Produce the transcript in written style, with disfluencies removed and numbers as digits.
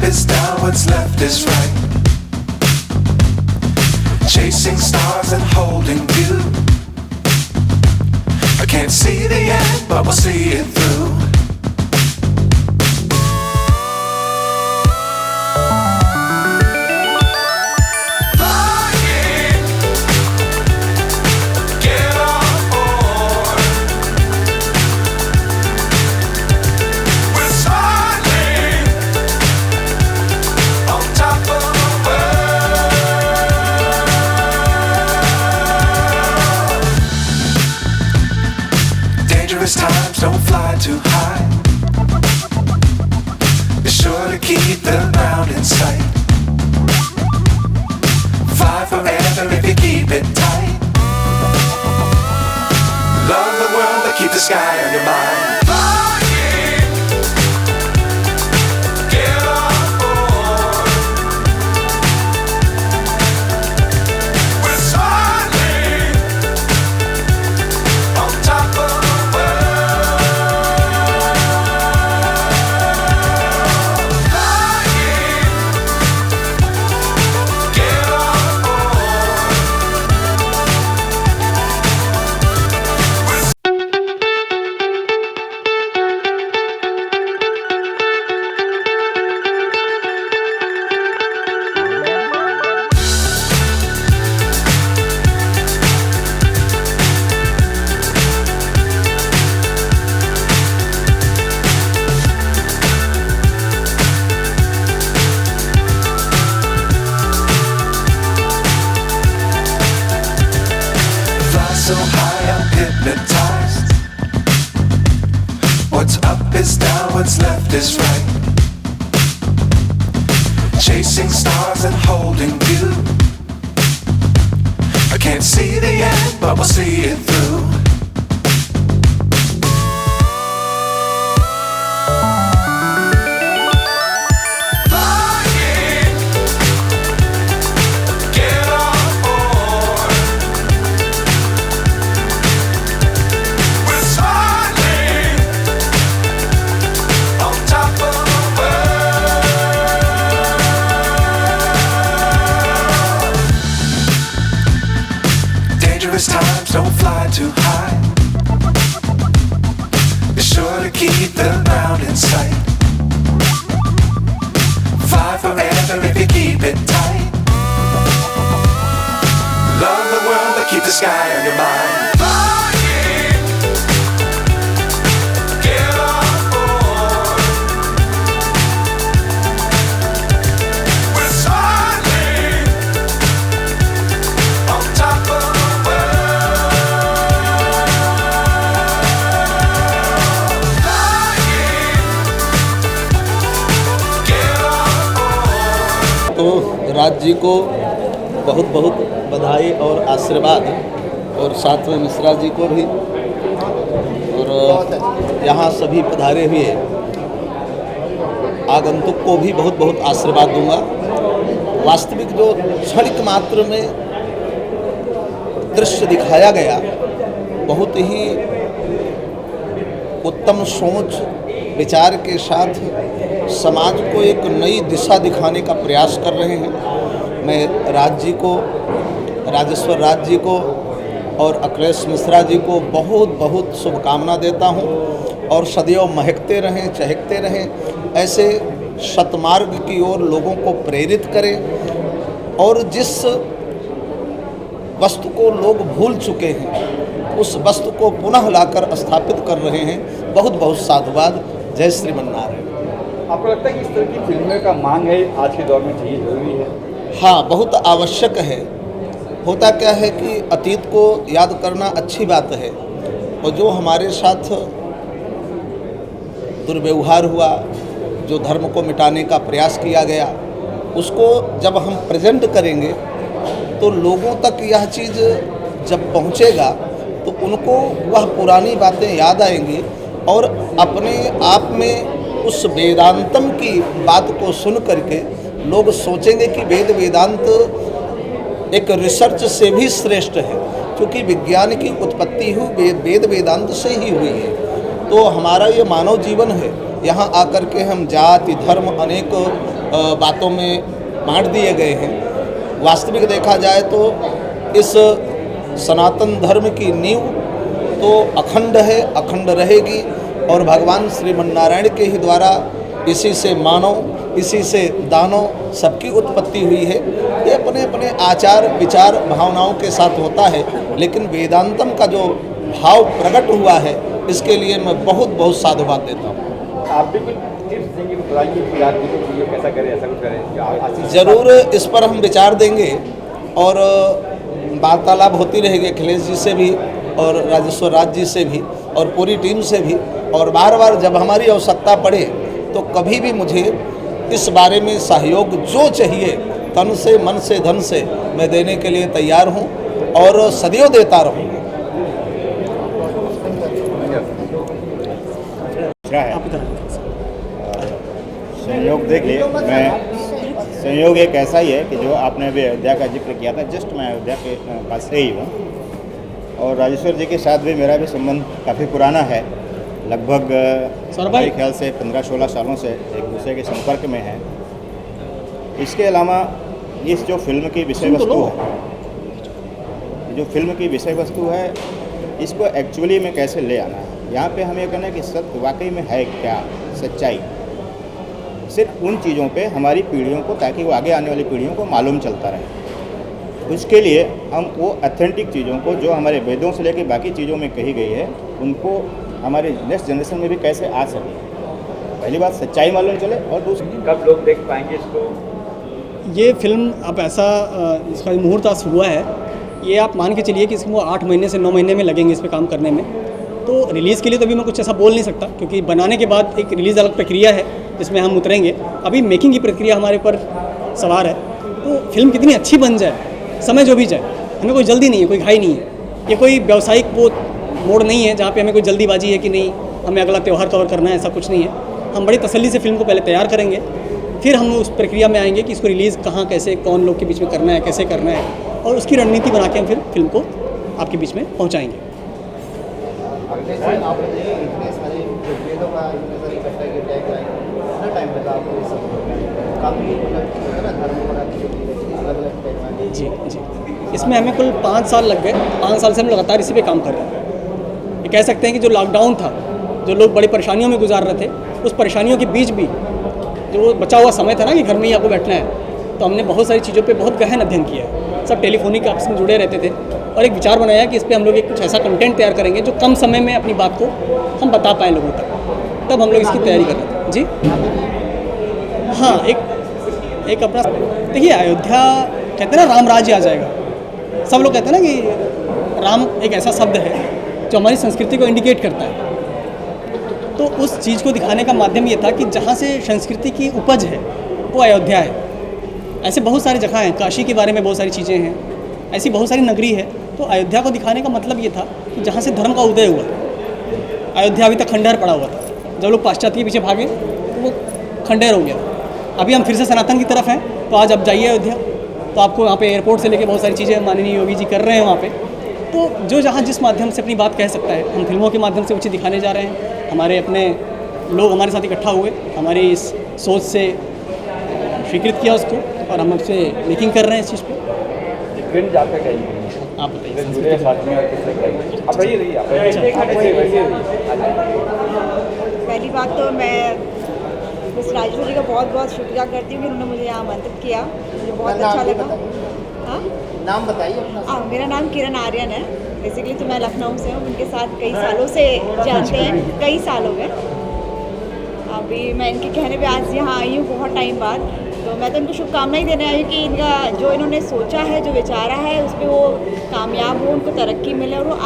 is down, what's left is right. Chasing stars and holding you. I can't see the end, but we'll see it through. Times don't fly too high. Be sure to keep the ground in sight. Fly forever if you keep it tight. Love the world but keep the sky on your mind. So high I'm hypnotized. What's up is down, what's left is right. Chasing stars and holding you. I can't see the end, but we'll see it through. Times don't fly too high. Be sure to keep the ground in sight. Fly forever if you keep it tight. Love the world but keep the sky on your mind. तो राज जी को बहुत बहुत बधाई और आशीर्वाद, और साथ में मिश्रा जी को भी, और यहाँ सभी पधारे हुए आगंतुक को भी बहुत बहुत आशीर्वाद दूंगा। वास्तविक जो क्षणिक मात्र में दृश्य दिखाया गया, बहुत ही उत्तम सोच विचार के साथ समाज को एक नई दिशा दिखाने का प्रयास कर रहे हैं। मैं राज जी को, राजेश्वर राज जी को और अखिलेश मिश्रा जी को बहुत बहुत शुभकामना देता हूं, और सदैव महकते रहें, चहकते रहें, ऐसे सतमार्ग की ओर लोगों को प्रेरित करें, और जिस वस्तु को लोग भूल चुके हैं उस वस्तु को पुनः लाकर स्थापित कर रहे हैं। बहुत बहुत साधुवाद। जय श्रीमन्नारायण। आपको लगता है कि इस तरह की फिल्मों का मांग है आज के दौर में, चाहिए, जरूरी है? हाँ, बहुत आवश्यक है। होता क्या है कि अतीत को याद करना अच्छी बात है, और जो हमारे साथ दुर्व्यवहार हुआ, जो धर्म को मिटाने का प्रयास किया गया, उसको जब हम प्रेजेंट करेंगे तो लोगों तक यह चीज़ जब पहुँचेगा तो उनको वह पुरानी बातें याद आएंगी, और अपने आप में उस वेदांतम की बात को सुन करके लोग सोचेंगे कि वेद वेदांत एक रिसर्च से भी श्रेष्ठ है, क्योंकि विज्ञान की उत्पत्ति हुई वेद वेदांत से ही हुई है। तो हमारा ये मानव जीवन है, यहाँ आकर के हम जाति धर्म अनेक बातों में बांट दिए गए हैं। वास्तविक देखा जाए तो इस सनातन धर्म की नींव तो अखंड है, अखंड रहेगी और भगवान श्रीमन्नारायण के ही द्वारा इसी से मानव, इसी से दानव सबकी उत्पत्ति हुई है। ये अपने अपने आचार विचार भावनाओं के साथ होता है, लेकिन वेदांतम का जो भाव प्रकट हुआ है इसके लिए मैं बहुत बहुत साधुवाद देता हूँ। आप भी कुछ टिप्स देंगे, बताइए कि आप भी कुछ ये कैसा करें, ऐसा कुछ करें? ज़रूर इस पर हम विचार देंगे और वार्तालाप होती रहेगी अखिलेश जी से भी और राजेश्वर राज जी से भी और पूरी टीम से भी, और बार बार जब हमारी आवश्यकता पड़े तो कभी भी मुझे इस बारे में सहयोग जो चाहिए तन से मन से धन से मैं देने के लिए तैयार हूँ और सदैव देता रहूँगा। संयोग देख लिए, मैं संयोग एक ऐसा ही है कि जो आपने अभी अयोध्या का जिक्र किया था, जस्ट मैं अयोध्या के पास से ही हूँ और राजेश्वर जी के साथ भी मेरा भी संबंध काफ़ी पुराना है, लगभग मेरे ख्याल से 15-16 सालों से एक दूसरे के संपर्क में है। इसके अलावा इस जो फिल्म की विषय वस्तु है, जो फिल्म की विषय वस्तु है, इसको एक्चुअली में कैसे ले आना है, यहाँ पे हमें कहना है कि सत्य वाकई में है क्या, सच्चाई सिर्फ उन चीज़ों पे हमारी पीढ़ियों को, ताकि वो आगे आने वाली पीढ़ियों को मालूम चलता रहे। उसके लिए हम वो ऑथेंटिक चीज़ों को जो हमारे वेदों से लेकर बाकी चीज़ों में कही गई है, उनको हमारे नेक्स्ट जनरेशन में भी कैसे आ सके, पहली बात सच्चाई मालूम चले और दूसरी कब लोग देख पाएंगे इसको? ये फिल्म अब ऐसा इसका मुहूर्त आज हुआ है, ये आप मान के चलिए कि इसको 8 महीने से 9 महीने में लगेंगे इस पे काम करने में। तो रिलीज़ के लिए तो अभी मैं कुछ ऐसा बोल नहीं सकता, क्योंकि बनाने के बाद एक रिलीज़ अलग प्रक्रिया है जिसमें हम उतरेंगे। अभी मेकिंग की प्रक्रिया हमारे ऊपर सवार है। तो फिल्म कितनी अच्छी बन जाए, समय जो भी जाए, हमें कोई जल्दी नहीं है, कोई घाई नहीं है। ये कोई व्यावसायिक वो मोड़ नहीं है जहाँ पे हमें कोई जल्दीबाजी है कि नहीं हमें अगला त्यौहार कवर करना है, ऐसा कुछ नहीं है। हम बड़ी तसल्ली से फिल्म को पहले तैयार करेंगे, फिर हम उस प्रक्रिया में आएंगे कि इसको रिलीज़ कहाँ, कैसे, कौन लोग के बीच में करना है, कैसे करना है, और उसकी रणनीति बना के हम फिर फिल्म को आपके बीच में पहुँचाएँगे। जी जी, इसमें हमें कुल 5 साल लग गए। 5 साल से हम लगातार इसी पे काम कर रहे हैं। ये कह सकते हैं कि जो लॉकडाउन था, जो लोग बड़ी परेशानियों में गुजार रहे थे, उस परेशानियों के बीच भी जो बचा हुआ समय था ना कि घर में ही आपको बैठना है, तो हमने बहुत सारी चीज़ों पे बहुत गहन अध्ययन किया है। सब टेलीफोनिक आपस में जुड़े रहते थे और एक विचार बनाया कि इस पर हम लोग एक कुछ ऐसा कंटेंट तैयार करेंगे जो कम समय में अपनी बात को हम बता पाएँ लोगों तक। तब हम लोग इसकी तैयारी कर रहे थे। जी हाँ, एक अपना देखिए, अयोध्या कहते हैं ना राम राज्य आ जाएगा। सब लोग कहते हैं ना कि राम एक ऐसा शब्द है जो हमारी संस्कृति को इंडिकेट करता है। तो उस चीज़ को दिखाने का माध्यम ये था कि जहाँ से संस्कृति की उपज है वो अयोध्या है। ऐसे बहुत सारी जगह हैं, काशी के बारे में बहुत सारी चीज़ें हैं, ऐसी बहुत सारी नगरी है। तो अयोध्या को दिखाने का मतलब ये था कि जहाँ से धर्म का उदय हुआ। अयोध्या अभी तक खंडहर पड़ा हुआ था, जब लोग पाश्चात्य के पीछे भागे तो वो खंडहर हो गया। अभी हम फिर से सनातन की तरफ हैं, तो आज आप जाइए अयोध्या, तो आपको वहाँ पे एयरपोर्ट से लेके बहुत सारी चीज़ें माननीय योगी जी कर रहे हैं वहाँ पे। तो जो जहाँ जिस माध्यम से अपनी बात कह सकता है, हम फिल्मों के माध्यम से वो चीज़ दिखाने जा रहे हैं। हमारे अपने लोग हमारे साथ इकट्ठा हुए, हमारी इस सोच से स्वीकृत किया उसको, और हम उससे मेकिंग कर रहे हैं इस चीज़ पर। फिल्म जाकर कहीं आप बताइए। पहली बात तो मैं मिस राजेश्वर जी का बहुत बहुत शुक्रिया करती हूँ कि उन्होंने मुझे यहाँ आमंत्रित किया, मुझे बहुत अच्छा लगा। हाँ, नाम बताइए अपना। मेरा नाम किरण आर्यन है। बेसिकली तो मैं लखनऊ से हूँ, उनके साथ कई सालों से जानते हैं, कई साल हो गए। अभी मैं इनके कहने पे आज यहाँ आई हूँ बहुत टाइम बाद। तो मैं तो इनको शुभकामनाएं देने आई हूँ कि इनका जो इन्होंने सोचा है, जो विचारा है, उस पर वो कामयाब हो, उनको तरक्की मिले और वो